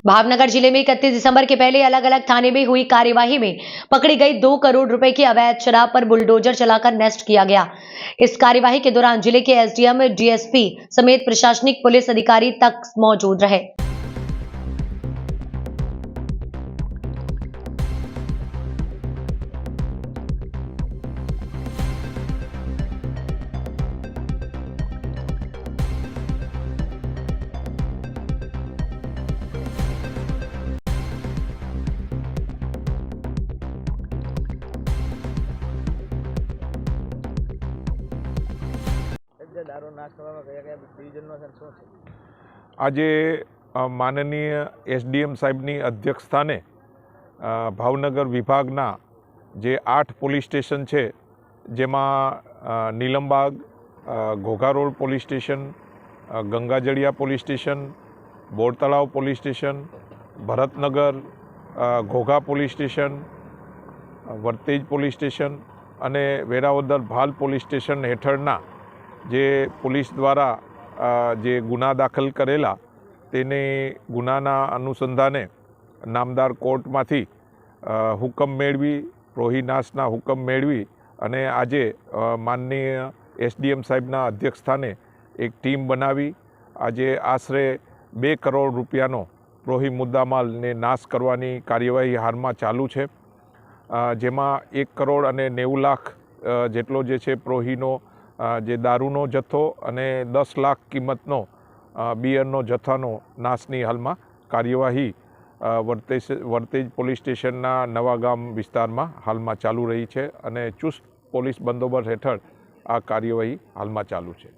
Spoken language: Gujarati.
भावनगर जिले में 31 दिसंबर के पहले अलग अलग थाने में हुई कार्यवाही में पकड़ी गई 2 करोड़ रुपए की अवैध शराब पर बुलडोजर चलाकर नष्ट किया गया। इस कार्यवाही के दौरान जिले के एसडीएम, डीएसपी समेत प्रशासनिक पुलिस अधिकारी तक मौजूद रहे। આજે માનનીय एसडीएम સાહેબની અધ્યક્ષસ્થાને ભાવનગર વિભાગના જે 8 પોલીસ સ્ટેશન છે જેમાં Nilambag, Ghogha road police station, Gangajaliya police station, Bortalav police station, Bharatnagar, Ghogha police station, Vartej police station અને વેરાવદર ભાલ પોલીસ સ્ટેશન હેઠળના જે પોલીસ દ્વારા જે ગુના દાખલ કરેલા તેને ગુનાના અનુસંધાને નામદાર કોર્ટમાંથી હુકમ મેળવી, પ્રોહિનાશના હુકમ મેળવી અને આજે માનનીય એસડીએમ સાહેબના અધ્યક્ષસ્થાને એક ટીમ બનાવી આજે આશરે 2 કરોડ રૂપિયાનો પ્રોહી મુદ્દામાલને નાશ કરવાની કાર્યવાહી હાલમાં ચાલુ છે, જેમાં 1 કરોડ અને 90 લાખ જેટલો જે છે પ્રોહીનો જે દારૂનો જથ્થો અને 10 લાખ કિંમતનો બિયરનો જથ્થાનો નાશની હાલમાં કાર્યવાહી વર્તેજ પોલીસ સ્ટેશનના નવાગામ વિસ્તારમાં હાલમાં ચાલુ રહી છે અને ચુસ્ત પોલીસ બંદોબસ્ત હેઠળ આ કાર્યવાહી હાલમાં ચાલુ છે।